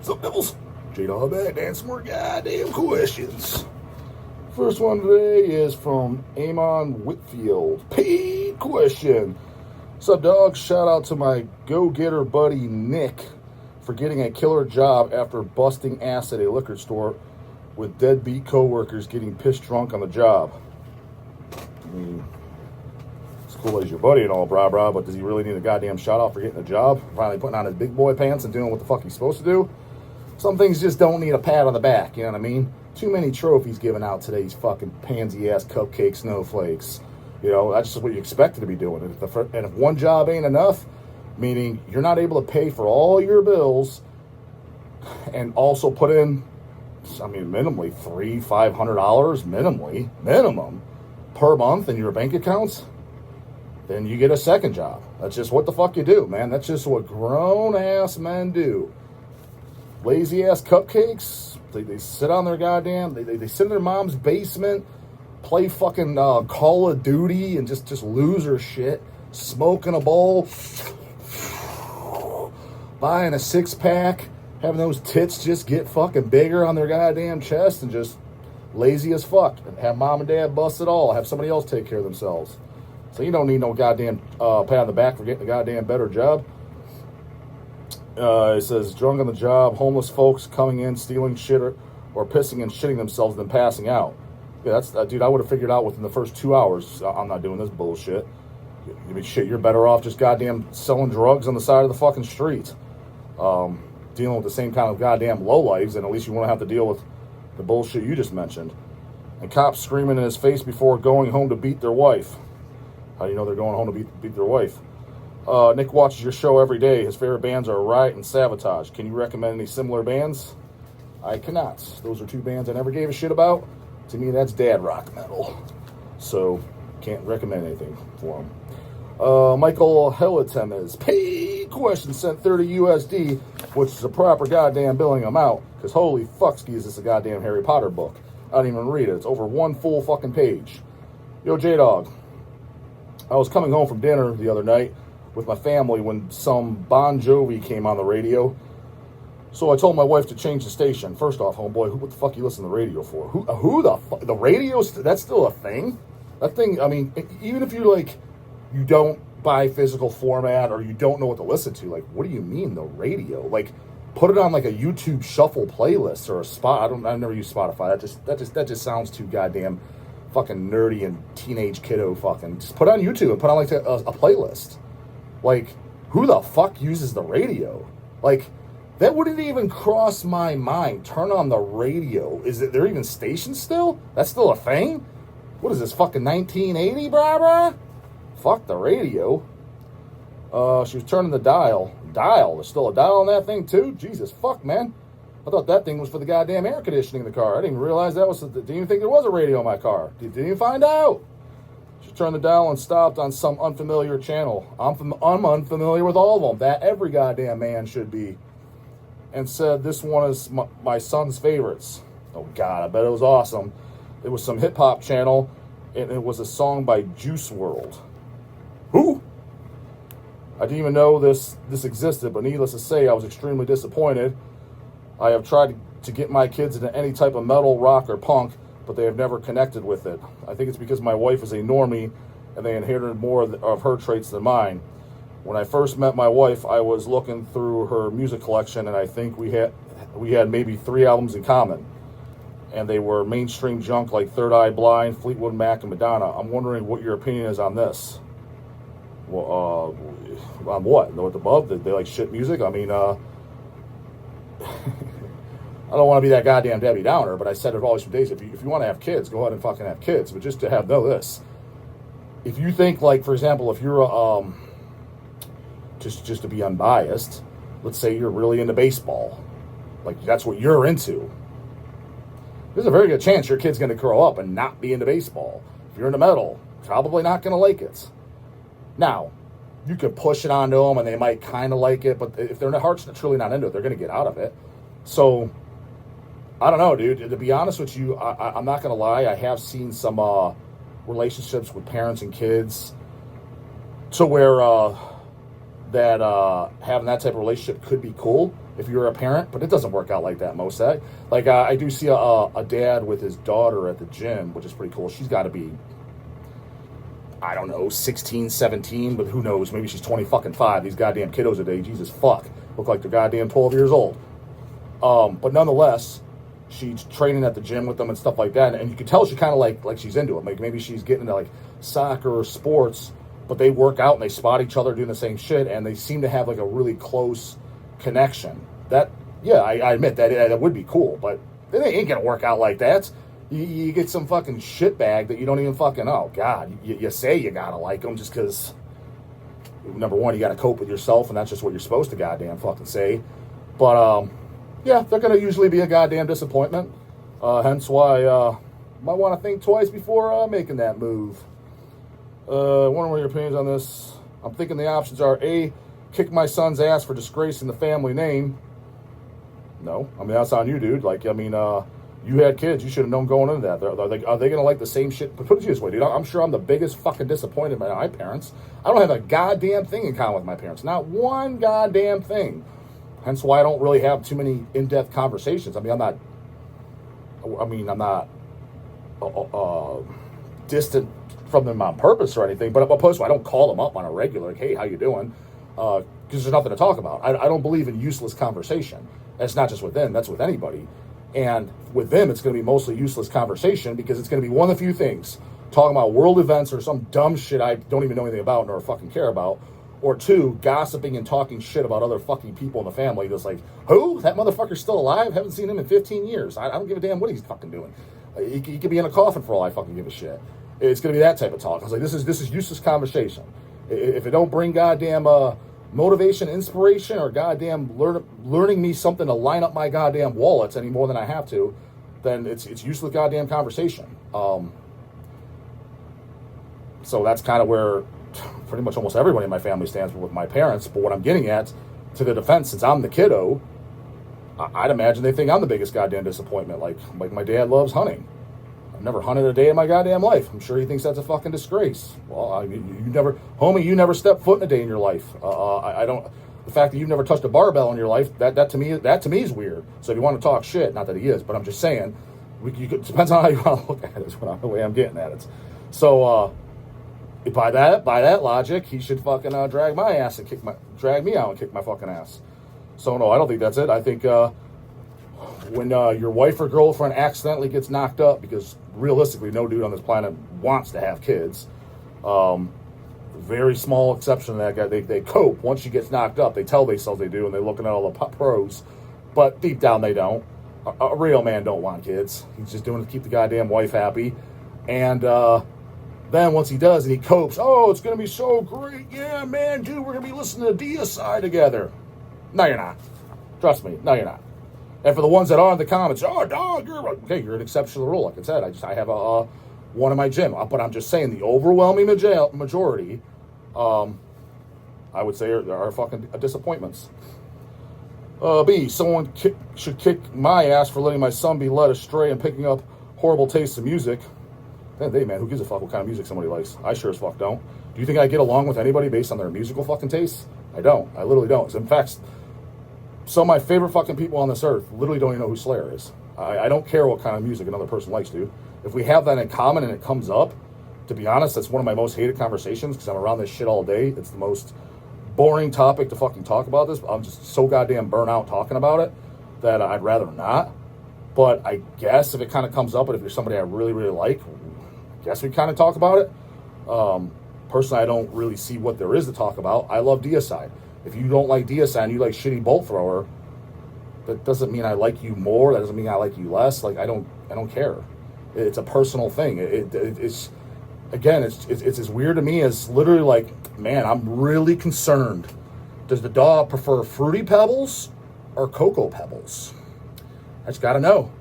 What's up, devils? J-Dog back to answer more goddamn questions. First one today is from Amon Whitfield. Paid question. What's up, dog? Shout out to my go-getter buddy Nick for getting a killer job after busting ass at a liquor store with deadbeat coworkers getting pissed drunk on the job. I mean, it's cool that he's your buddy and all, brah, but does he really need a goddamn shout out for getting a job? Finally putting on his big boy pants and doing what the fuck he's supposed to do? Some things just don't need a pat on the back, you know what I mean? Too many trophies given out to these fucking pansy-ass cupcake snowflakes. You know, that's just what you expected to be doing. And if one job ain't enough, meaning you're not able to pay for all your bills and also put in, I mean, minimally $300-$500 minimum per month in your bank accounts, then you get a second job. That's just what the fuck you do, man. That's just what grown-ass men do. Lazy-ass cupcakes, they sit on their goddamn, they sit in their mom's basement, play fucking Call of Duty and just loser shit, smoking a bowl, buying a six-pack, having those tits just get fucking bigger on their goddamn chest and just lazy as fuck. And have mom and dad bust it all. Have somebody else take care of themselves. So you don't need no goddamn pat on the back for getting a goddamn better job. It says, drunk on the job, homeless folks coming in, stealing shit or pissing and shitting themselves, then passing out. Yeah, that's, dude, I would have figured out within the first 2 hours, I'm not doing this bullshit. I mean, shit, you're better off just goddamn selling drugs on the side of the fucking street. Dealing with the same kind of goddamn lowlives, and at least you won't have to deal with the bullshit you just mentioned. And cops screaming in his face before going home to beat their wife. How do you know they're going home to beat their wife? Nick watches your show every day. His favorite bands are Riot and Sabotage. Can you recommend any similar bands? I cannot. Those are two bands I never gave a shit about. To me, that's dad rock metal. So, can't recommend anything for them. Michael Helitem paid question, sent 30 USD, which is a proper goddamn billing amount, because holy fuckski is this a goddamn Harry Potter book. I don't even read it. It's over one full fucking page. Yo, J-Dog. I was coming home from dinner the other night with my family when some Bon Jovi came on the radio. So I told my wife to change the station. First off, homeboy, what the fuck you listen to the radio for? Who the fuck? The radio, that's still a thing? That thing, I mean, even if you're like, you don't buy physical format or you don't know what to listen to, like, what do you mean the radio? Like, put it on like a YouTube shuffle playlist or a spot. I've never used Spotify. That just sounds too goddamn fucking nerdy and teenage kiddo fucking. Just put it on YouTube and put on like a playlist. Like, who the fuck uses the radio? Like, that wouldn't even cross my mind. Turn on the radio. Is it there even stations still? That's still a thing? What is this, fucking 1980, brah? Fuck the radio. She was turning the dial. There's still a dial on that thing too? Jesus fuck, man. I thought that thing was for the goddamn air conditioning in the car. I didn't even realize that was, didn't even think there was a radio in my car. Didn't even find out. She turned the dial and stopped on some unfamiliar channel. I'm unfamiliar with all of them. That every goddamn man should be. And said, this one is my son's favorites. Oh God, I bet it was awesome. It was some hip-hop channel, and it was a song by Juice WRLD. Who? I didn't even know this existed, but needless to say, I was extremely disappointed. I have tried to get my kids into any type of metal, rock, or punk, but they have never connected with it. I think it's because my wife is a normie, and they inherited more of her traits than mine. When I first met my wife, I was looking through her music collection, and I think we had maybe 3 albums in common. And they were mainstream junk like Third Eye Blind, Fleetwood Mac, and Madonna. I'm wondering what your opinion is on this. Well, on what? Know what above? They like shit music? I mean, I don't want to be that goddamn Debbie Downer, but I said it always from days. If you want to have kids, go ahead and fucking have kids. But just to know this. If you think, like, for example, if you're just to be unbiased, let's say you're really into baseball. Like, that's what you're into. There's a very good chance your kid's going to grow up and not be into baseball. If you're into metal, probably not going to like it. Now, you could push it onto them and they might kind of like it, but if their heart's truly not into it, they're going to get out of it. So, I don't know, dude. To be honest with you, I'm not going to lie. I have seen some relationships with parents and kids to where that having that type of relationship could be cool if you're a parent, but it doesn't work out like that most of that. Like, I do see a dad with his daughter at the gym, which is pretty cool. She's got to be, I don't know, 16, 17, but who knows? Maybe she's 20 fucking 5. These goddamn kiddos today, Jesus fuck, look like they're goddamn 12 years old. But nonetheless, she's training at the gym with them and stuff like that, and you can tell she kind of like she's into it. Like, maybe she's getting into like soccer or sports, but they work out and they spot each other doing the same shit, and they seem to have like a really close connection. That, yeah, I admit that it would be cool, but it ain't gonna work out like that. You get some fucking shitbag that you don't even fucking, oh God, you say you gotta like them just because, number one, you gotta cope with yourself, and that's just what you're supposed to goddamn fucking say. But yeah, they're gonna usually be a goddamn disappointment. Hence why might want to think twice before making that move. Wondering what your opinions on this. I'm thinking the options are A, kick my son's ass for disgracing the family name. No, I mean, that's on you, dude. Like, I mean, you had kids. You should have known going into that. Are they going to like the same shit? But put it this way, dude. I'm sure I'm the biggest fucking disappointed by my parents. I don't have a goddamn thing in common with my parents. Not one goddamn thing. Hence why I don't really have too many in-depth conversations. I mean, I'm not distant from them on purpose or anything, but opposed to, I don't call them up on a regular, like, hey, how you doing? Because there's nothing to talk about. I don't believe in useless conversation. That's not just with them, that's with anybody. And with them, it's going to be mostly useless conversation because it's going to be one of the few things. Talking about world events or some dumb shit I don't even know anything about nor fucking care about. Or two, gossiping and talking shit about other fucking people in the family. Just like, who? That motherfucker's still alive? Haven't seen him in 15 years. I don't give a damn what he's fucking doing. He could be in a coffin for all I fucking give a shit. It's going to be that type of talk. I was like, this is useless conversation. If it don't bring goddamn motivation, inspiration, or goddamn learning me something to line up my goddamn wallets any more than I have to, then it's useless goddamn conversation. So that's kind of where pretty much almost everybody in my family stands with my parents. But what I'm getting at, to the defense, since I'm the kiddo, I'd imagine they think I'm the biggest goddamn disappointment. Like my dad loves hunting. I've never hunted a day in my goddamn life. I'm sure he thinks that's a fucking disgrace. Well, I mean, you never stepped foot in a day in your life. I don't. The fact that you've never touched a barbell in your life, that to me is weird. So if you want to talk shit, not that he is, but I'm just saying, depends on how you want to look at it. Is the way I'm getting at it. So by that logic, he should fucking drag my ass and drag me out and kick my fucking ass. So no, I don't think that's it. I think when your wife or girlfriend accidentally gets knocked up, because realistically no dude on this planet wants to have kids, very small exception to that guy, they cope. Once she gets knocked up, they tell themselves they do, and they're looking at all the pros, but deep down they don't. A real man don't want kids. He's just doing it to keep the goddamn wife happy. And then once he does and he copes, oh, it's going to be so great. Yeah, man, dude, we're going to be listening to Deicide together. No, you're not. Trust me. No, you're not. And for the ones that are in the comments, oh, dog, you're an exception to the rule. Like I said, I have one in my gym. But I'm just saying the overwhelming majority, I would say, are fucking disappointments. B, someone should kick my ass for letting my son be led astray and picking up horrible tastes in music. Hey, man, who gives a fuck what kind of music somebody likes? I sure as fuck don't. Do you think I get along with anybody based on their musical fucking tastes? I don't. I literally don't. In fact, some of my favorite fucking people on this earth literally don't even know who Slayer is. I don't care what kind of music another person likes, dude. If we have that in common and it comes up, to be honest, that's one of my most hated conversations because I'm around this shit all day. It's the most boring topic to fucking talk about this. I'm just so goddamn burnt out talking about it that I'd rather not. But I guess if it kind of comes up, and if you're somebody I really, really like, I guess we kind of talk about it. Personally, I don't really see what there is to talk about. I love Deicide. If you don't like Deicide and you like shitty bolt thrower, that doesn't mean I like you more. That doesn't mean I like you less. Like I don't care. It's a personal thing. It's again, it's as weird to me as literally like, man, I'm really concerned. Does the dog prefer Fruity Pebbles or Cocoa Pebbles? I just gotta know.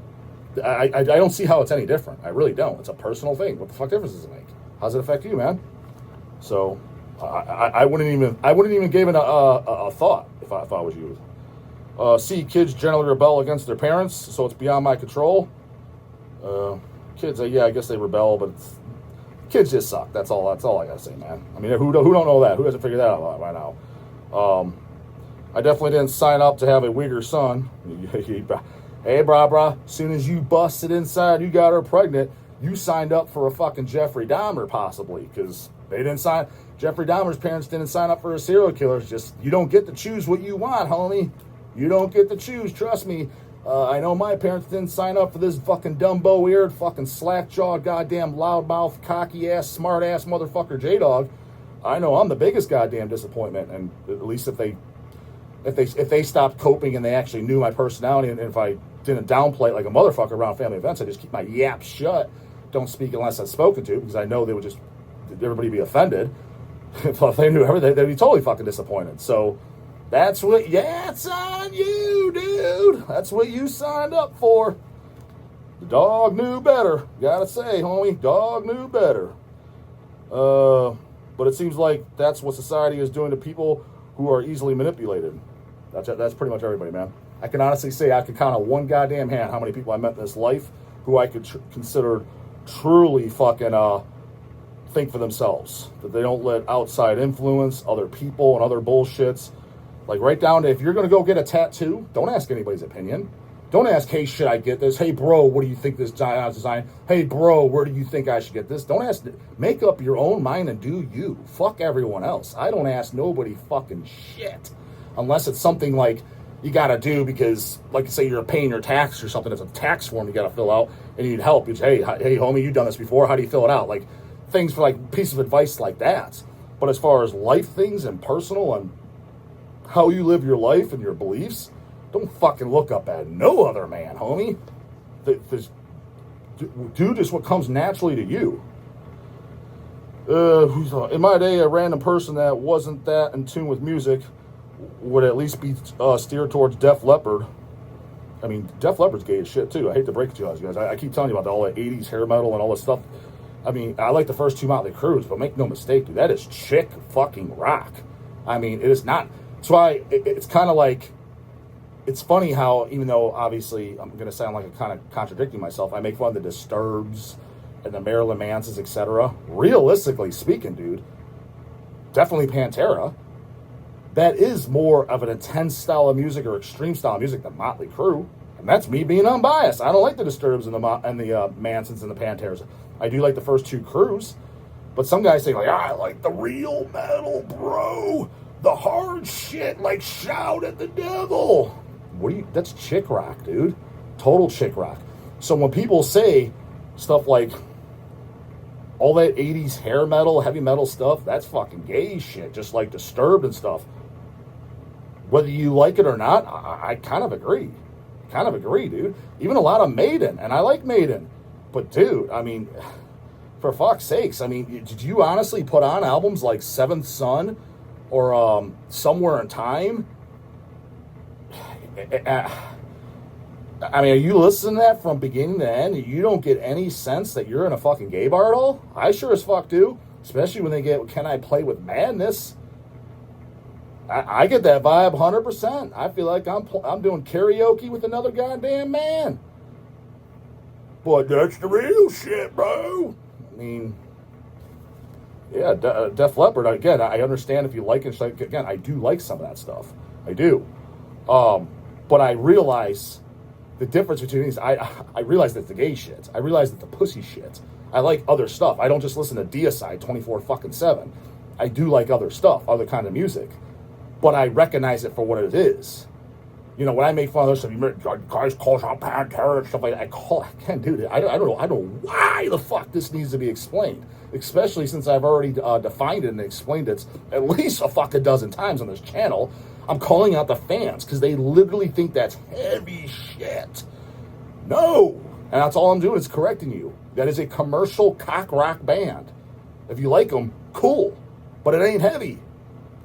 I don't see how it's any different. I really don't. It's a personal thing. What the fuck difference does it make? How does it affect you, man? So I wouldn't even give it a thought if I was you. C, kids generally rebel against their parents, so it's beyond my control. Kids, yeah, I guess they rebel, but kids just suck. That's all I gotta say, man. I mean, who don't know that? Who hasn't figured that out by now? I definitely didn't sign up to have a Uyghur son. Hey, brah, as soon as you busted inside, you got her pregnant, you signed up for a fucking Jeffrey Dahmer, possibly, because they didn't sign. Jeffrey Dahmer's parents didn't sign up for a serial killer. It's just, you don't get to choose what you want, homie. You don't get to choose, trust me. I know my parents didn't sign up for this fucking Dumbo-eared, fucking slack-jawed, goddamn loudmouth, cocky-ass, smart-ass motherfucker J-Dog. I know I'm the biggest goddamn disappointment, and at least if they stopped coping and they actually knew my personality, and if I didn't downplay it like a motherfucker around family events, I just keep my yap shut, don't speak unless I'm spoken to, because I know they would just, everybody be offended. If they knew everything, they'd be totally fucking disappointed. So that's what, yeah, it's on you, dude. That's what you signed up for. The dog knew better. Gotta say, homie, dog knew better. But it seems like that's what society is doing to people who are easily manipulated. That's pretty much everybody, man. I can honestly say I could count on one goddamn hand how many people I met in this life who I could consider truly fucking think for themselves. That they don't let outside influence, other people, and other bullshits. Like right down to, if you're going to go get a tattoo, don't ask anybody's opinion. Don't ask, hey, should I get this? Hey, bro, what do you think this design? Hey, bro, where do you think I should get this? Don't ask. Make up your own mind and do you. Fuck everyone else. I don't ask nobody fucking shit. Unless it's something like you got to do because, like, say you're paying your tax or something. It's a tax form you got to fill out and you need help. You say, hey, homie, you've done this before. How do you fill it out? Like, things for, like, pieces of advice like that. But as far as life things and personal and how you live your life and your beliefs, don't fucking look up at no other man, homie. Do just what comes naturally to you. In my day, a random person that wasn't that in tune with music would at least be steered towards Def Leppard. I mean, Def Leppard's gay as shit, too. I hate to break it to you guys. I keep telling you about all the 80s hair metal and all this stuff. I mean, I like the first two Motley Crues, but make no mistake, dude, that is chick fucking rock. I mean, it is not. That's why it's kind of like, it's funny how, even though obviously I'm going to sound like I'm kind of contradicting myself, I make fun of the Disturbs and the Marilyn Mansons, etc. Realistically speaking, dude, definitely Pantera. That is more of an intense style of music or extreme style of music than Motley Crue. And that's me being unbiased. I don't like the Disturbs and the Mansons and the Panteras. I do like the first two Crues. But some guys say, like, I like the real metal, bro. The hard shit, like Shout at the Devil. That's chick rock, dude. Total chick rock. So when people say stuff like all that 80s hair metal, heavy metal stuff, that's fucking gay shit, just like Disturbed and stuff. Whether you like it or not, I kind of agree. Kind of agree, dude. Even a lot of Maiden, and I like Maiden. But, dude, I mean, for fuck's sakes, I mean, did you honestly put on albums like Seventh Son or Somewhere in Time? I mean, are you listening to that from beginning to end? You don't get any sense that you're in a fucking gay bar at all? I sure as fuck do. Especially when they get, Can I Play with Madness? I get that vibe 100%. I feel like I'm doing karaoke with another goddamn man. But that's the real shit, bro. I mean, yeah, Def Leppard, again, I understand if you like it. Again, I do like some of that stuff. I do. But I realize the difference between these. I realize that the gay shit. I realize that the pussy shit. I like other stuff. I don't just listen to Deicide 24/7. I do like other stuff, other kind of music. But I recognize it for what it is. You know, when I make fun of this stuff, guys call out Pantera and stuff like that, I can't do that. I don't know. I don't know why the fuck this needs to be explained. Especially since I've already defined it and explained it at least a fucking dozen times on this channel. I'm calling out the fans because they literally think that's heavy shit. No. And that's all I'm doing is correcting you. That is a commercial cock rock band. If you like them, cool. But it ain't heavy.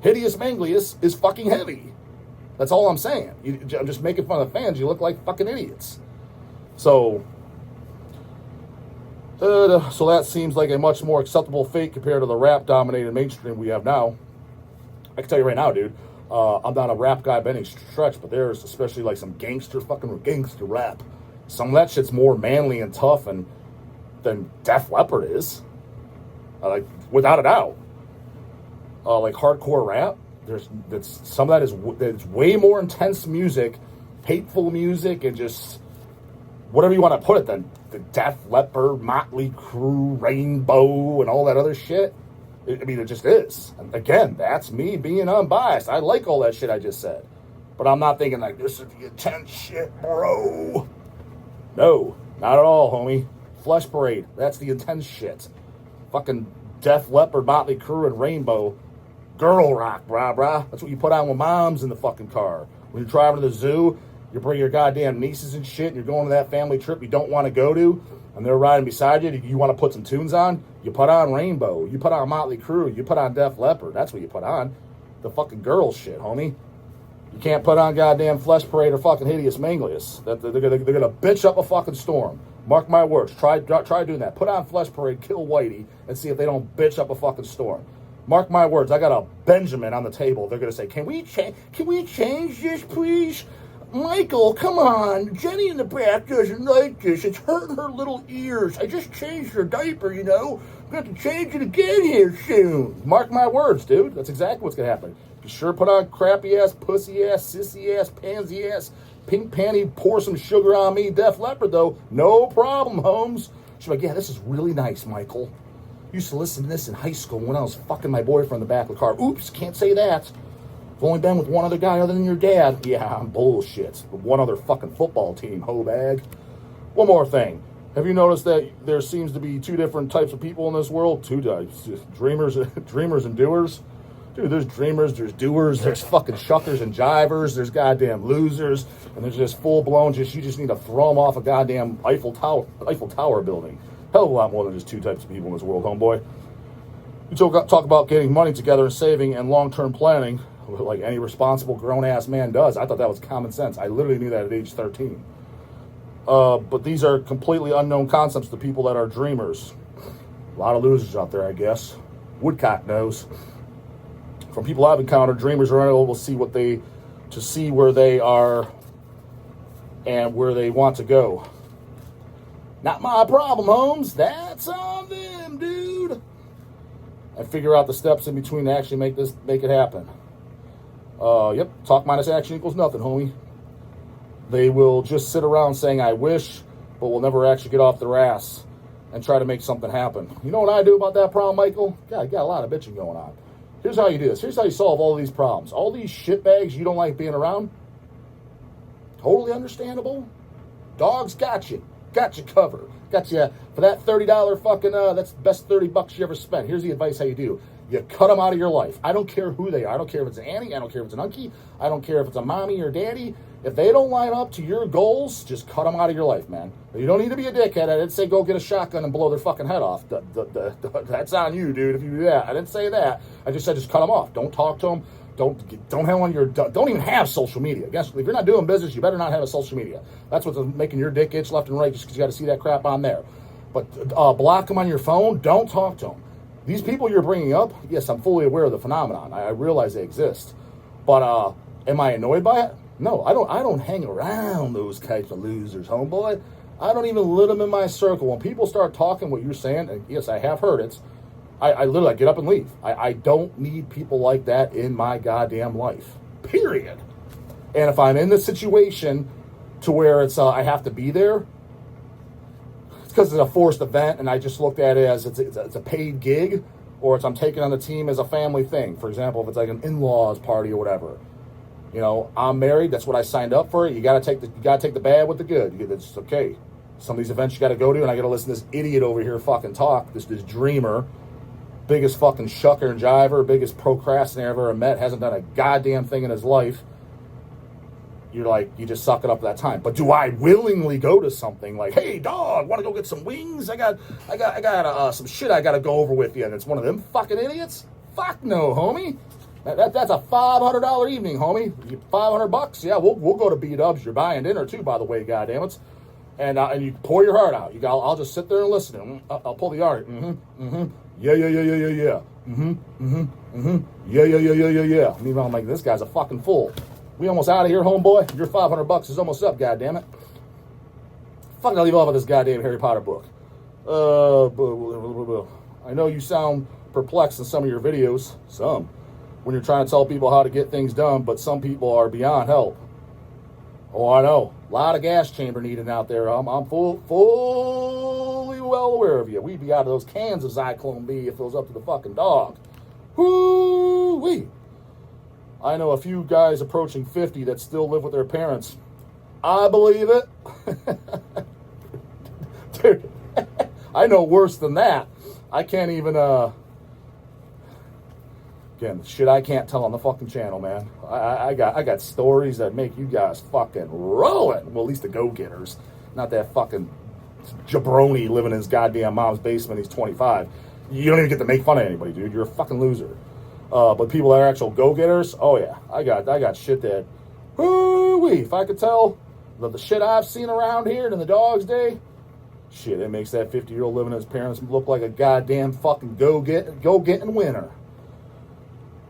Hideous Manglius is fucking heavy. That's all I'm saying. I'm just making fun of the fans. You look like fucking idiots. So that seems like a much more acceptable fate compared to the rap-dominated mainstream we have now. I can tell you right now, dude, I'm not a rap guy by any stretch, but there's especially like some gangster rap. Some of that shit's more manly and tough than Def Leppard is. Like, without a doubt. Like hardcore rap, some of that's way more intense music, hateful music, and just whatever you want to put it, than the Def Leppard, Motley Crue, Rainbow, and all that other shit. I mean, it just is. And again, that's me being unbiased. I like all that shit I just said. But I'm not thinking like, this is the intense shit, bro. No, not at all, homie. Flesh Parade, that's the intense shit. Fucking Def Leppard, Motley Crue, and Rainbow. Girl rock, brah. That's what you put on with moms in the fucking car. When you're driving to the zoo, you bring your goddamn nieces and shit, and you're going to that family trip you don't want to go to, and they're riding beside you, you want to put some tunes on, you put on Rainbow, you put on Motley Crue, you put on Def Leppard. That's what you put on. The fucking girl shit, homie. You can't put on goddamn Flesh Parade or fucking Hideous Manglius. They're gonna bitch up a fucking storm. Mark my words. Try doing that. Put on Flesh Parade, kill Whitey, and see if they don't bitch up a fucking storm. Mark my words. I got a Benjamin on the table. They're gonna say, "Can we change this, please? Michael, come on. Jenny in the back doesn't like this. It's hurting her little ears. I just changed her diaper, you know. I'm going to have to change it again here soon." Mark my words, dude. That's exactly what's going to happen. You sure put on crappy-ass, pussy-ass, sissy-ass, pansy-ass, pink panty, pour some sugar on me, Def Leppard, though. No problem, Holmes. She's like, "Yeah, this is really nice, Michael. Used to listen to this in high school when I was fucking my boyfriend in the back of the car. Oops, can't say that. I've only been with one other guy other than your dad." Yeah, I'm bullshit. One other fucking football team, hoe bag. One more thing. Have you noticed that there seems to be two different types of people in this world? Two types. Dreamers and doers. Dude, there's dreamers, there's doers, there's fucking shuckers and jivers, there's goddamn losers, and there's just full-blown, you just need to throw them off a goddamn Eiffel Tower building. Hell of a lot more than just two types of people in this world, homeboy. You talk about getting money together and saving and long-term planning, like any responsible grown-ass man does. I thought that was common sense. I literally knew that at age 13. But these are completely unknown concepts to people that are dreamers. A lot of losers out there, I guess. Woodcock knows. From people I've encountered, dreamers are unable to see where they are and where they want to go. Not my problem, Holmes. That's on them, dude. And figure out the steps in between to actually make it happen. Yep, talk minus action equals nothing, homie. They will just sit around saying, "I wish," but will never actually get off their ass and try to make something happen. You know what I do about that problem, Michael? God, you got a lot of bitching going on. Here's how you do this. Here's how you solve all of these problems. All these shitbags you don't like being around, totally understandable. Dogs got you. Got you covered. Got you for that $30 fucking, that's the best $30 you ever spent. Here's the advice how you do. You cut them out of your life. I don't care who they are. I don't care if it's an auntie. I don't care if it's an uncle. I don't care if it's a mommy or daddy. If they don't line up to your goals, just cut them out of your life, man. You don't need to be a dickhead. I didn't say go get a shotgun and blow their fucking head off. That's on you, dude, if you do that. I didn't say that. I just said just cut them off. Don't talk to them. Don't have on your. Don't even have social media. Guess if you're not doing business, you better not have a social media. That's what's making your dick itch left and right, just because you got to see that crap on there. But block them on your phone. Don't talk to them. These people you're bringing up, yes, I'm fully aware of the phenomenon. I realize they exist. But am I annoyed by it? No, I don't hang around those types of losers, homeboy. I don't even let them in my circle. When people start talking what you're saying, and yes, I have heard it, I literally get up and leave. I don't need people like that in my goddamn life. Period. And if I'm in the situation to where it's I have to be there, it's because it's a forced event, and I just looked at it as it's a paid gig, or it's I'm taking on the team as a family thing. For example, if it's like an in-laws party or whatever. You know, I'm married. That's what I signed up for. You gotta take the bad with the good. It's okay. Some of these events you gotta go to, and I gotta listen to this idiot over here fucking talk. This dreamer, biggest fucking shucker and jiver, biggest procrastinator I've ever met. Hasn't done a goddamn thing in his life. You're like, you just suck it up that time. But do I willingly go to something like, "Hey, dog, want to go get some wings? I got some shit I gotta go over with you," and it's one of them fucking idiots? Fuck no, homie. That's a $500 evening, homie. $500? Yeah, we'll go to B-Dubs. You're buying dinner too, by the way, goddammit. And you pour your heart out. I'll just sit there and listen. I'll pull the art. Yeah. Yeah. Meanwhile, I'm like, this guy's a fucking fool. We almost out of here, homeboy. Your $500 is almost up, goddammit. Fucking I'll leave off of this goddamn Harry Potter book. I know you sound perplexed in some of your videos. Some. when you're trying to tell people how to get things done, but some people are beyond help. Oh, I know. A lot of gas chamber needed out there. I'm fully well aware of you. We'd be out of those cans of Zyklone B if it was up to the fucking dog. Whoo-wee. I know a few guys approaching 50 that still live with their parents. I believe it. Dude, I know worse than that. I can't even, again, shit I can't tell on the fucking channel, man. I got stories that make you guys fucking rolling. Well, at least the go-getters. Not that fucking jabroni living in his goddamn mom's basement. He's 25. You don't even get to make fun of anybody, dude. You're a fucking loser. But people that are actual go-getters, oh yeah. I got shit that, whoo-wee, if I could tell the shit I've seen around here in the dog's day, shit, it makes that 50-year-old living with his parents look like a goddamn fucking go-getting winner.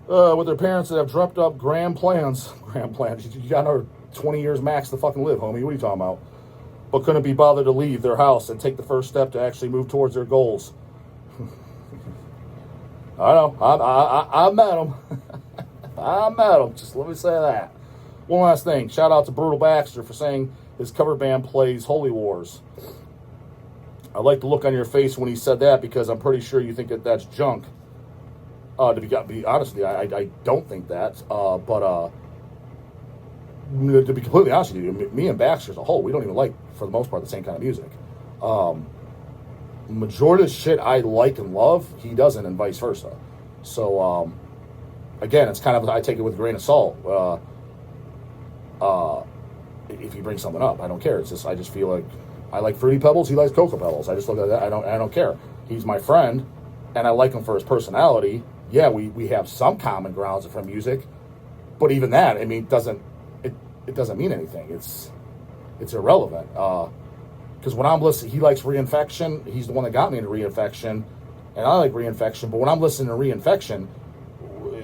With their parents that have dreamt up grand plans. Grand plans. You got another 20 years max to fucking live, homie. What are you talking about? But couldn't be bothered to leave their house and take the first step to actually move towards their goals. I know. I met him. I met him. Just let me say that. One last thing. Shout out to Brutal Baxter for saying his cover band plays Holy Wars. I like the look on your face when he said that because I'm pretty sure you think that that's junk. To be honestly, I don't think that. But to be completely honest with you, me and Baxter as a whole, we don't even like, for the most part, the same kind of music. Majority of the shit I like and love, he doesn't, and vice versa. So, again, it's kind of, I take it with a grain of salt. If you bring something up, I don't care. It's just, I just feel like I like Fruity Pebbles, he likes Cocoa Pebbles. I just look at that, I don't care. He's my friend, and I like him for his personality. Yeah, we have some common grounds for music, but even that, I mean, it doesn't mean anything. It's irrelevant. Because when I'm listening, he likes Reinfection. He's the one that got me into Reinfection, and I like Reinfection. But when I'm listening to Reinfection,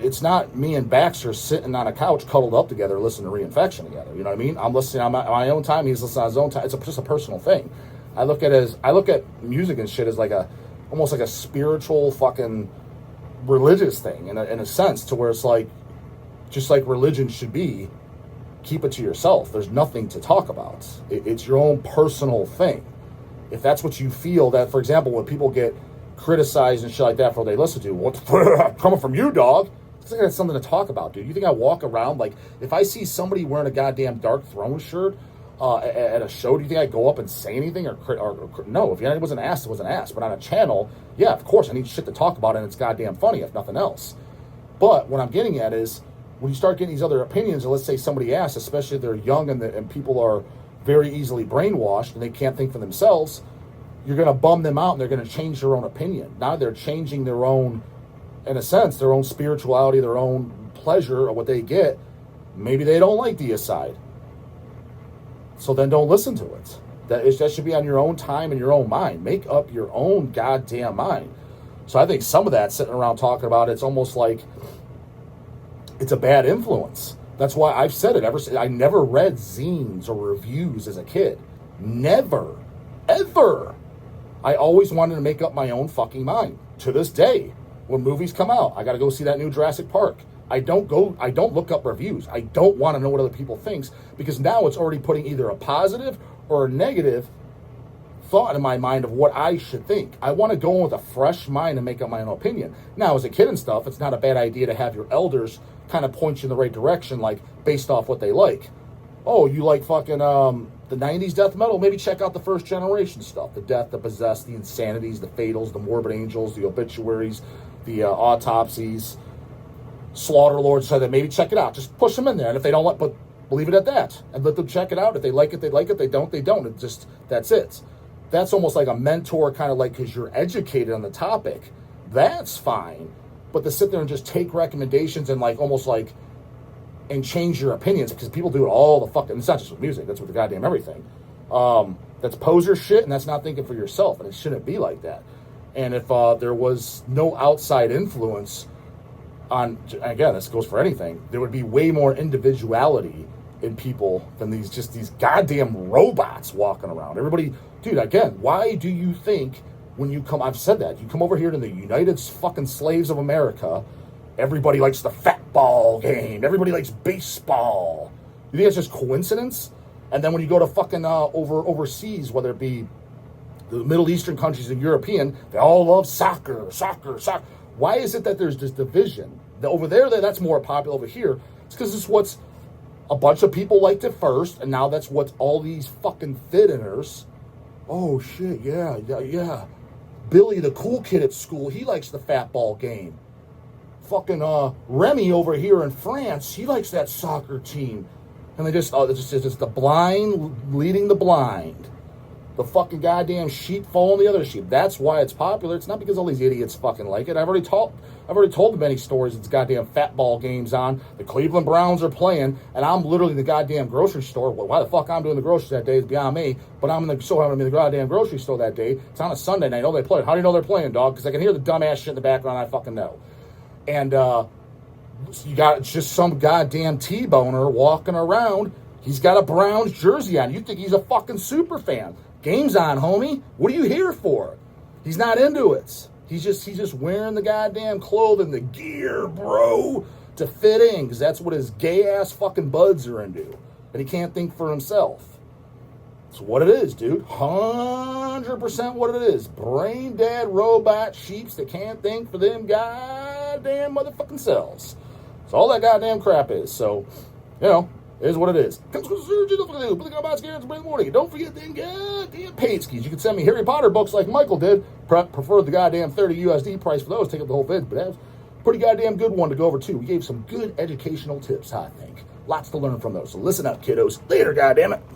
it's not me and Baxter sitting on a couch cuddled up together listening to Reinfection together. You know what I mean? I'm listening on my own time. He's listening on his own time. It's just a personal thing. I look at music and shit as like almost like a spiritual fucking religious thing in a sense, to where it's like, just like religion should be, keep it to yourself. There's nothing to talk about. It's your own personal thing. If that's what you feel, that, for example, when people get criticized and shit like that for what they listen to, what's coming from you, dog? It's like that's something to talk about, dude. You think I walk around, like, if I see somebody wearing a goddamn Dark Throne shirt at a show, do you think I go up and say anything? Or no, if it wasn't asked, it wasn't asked. But on a channel, yeah, of course, I need shit to talk about, and it's goddamn funny, if nothing else. But what I'm getting at is, when you start getting these other opinions, or let's say somebody asks, especially if they're young and people are very easily brainwashed and they can't think for themselves, you're going to bum them out and they're going to change their own opinion. Now they're changing their own, in a sense, their own spirituality, their own pleasure, or what they get. Maybe they don't like Deicide. So then don't listen to it. That should be on your own time and your own mind. Make up your own goddamn mind. So I think some of that, sitting around talking about it's almost like it's a bad influence. That's why I've said it ever since. I never read zines or reviews as a kid. Never. Ever. I always wanted to make up my own fucking mind. To this day, when movies come out, I got to go see that new Jurassic Park. I don't look up reviews. I don't want to know what other people think, because now it's already putting either a positive or a negative thought in my mind of what I should think. I want to go in with a fresh mind and make up my own opinion. Now, as a kid and stuff, it's not a bad idea to have your elders kind of point you in the right direction, like based off what they like. Oh, you like fucking the 90s death metal? Maybe check out the first generation stuff. The Death, the Possessed, the Insanities, the Fatals, the Morbid Angels, the Obituaries, the Autopsies, Slaughter Lords. So that maybe check it out. Just push them in there. And if they don't like, but leave it at that. And let them check it out. If they like it, they like it. They don't, they don't. It just, that's it. That's almost like a mentor, kind of like, because you're educated on the topic. That's fine. But to sit there and just take recommendations and like almost like and change your opinions, because people do it all the fucking, it's not just with music, that's with the goddamn everything. That's poser shit, and that's not thinking for yourself, and it shouldn't be like that. And if there was no outside influence on, again, this goes for anything, there would be way more individuality in people than these goddamn robots walking around. Everybody, dude, again, why do you think when you come, I've said that, you come over here to the United fucking Slaves of America, Everybody likes the fat ball game. Everybody likes baseball. You think it's just coincidence? And then when you go to fucking overseas, whether it be the Middle Eastern countries and European, they all love soccer. Why is it that there's this division? Over there, that's more popular. Over here, it's because it's what's a bunch of people liked it first, and now that's what all these fucking fit-inners. Oh, shit, yeah. Billy, the cool kid at school, he likes the fat ball game. Fucking Remy over here in France, he likes that soccer team. And they just, it's just the blind leading the blind. The fucking goddamn sheep following the other sheep. That's why it's popular. It's not because all these idiots fucking like it. I've already told them many stories. It's goddamn fat ball games on. The Cleveland Browns are playing, and I'm literally in the goddamn grocery store. Well, why the fuck I'm doing the groceries that day is beyond me. But I'm in the goddamn grocery store that day. It's on a Sunday night. I know they play. How do you know they're playing, dog? Because I can hear the dumbass shit in the background. I fucking know. And you got just some goddamn T-boner walking around. He's got a Browns jersey on. You think he's a fucking super fan. Game's on, homie. What are you here for? He's not into it. He's just wearing the goddamn clothing, the gear, bro, to fit in, because that's what his gay-ass fucking buds are into. And he can't think for himself. It's what it is, dude. 100% what it is. Brain-dead robot sheeps that can't think for them goddamn motherfucking selves. That's all that goddamn crap is. So, you know, it is what it is. Comes with surgery, don't forget to put the comments here in the morning. Don't forget them goddamn paid skis. You can send me Harry Potter books like Michael did. Prefer the goddamn 30 USD price for those. Take up the whole vid, but that's a pretty goddamn good one to go over too. We gave some good educational tips, I think. Lots to learn from those. So listen up, kiddos. Later, goddammit.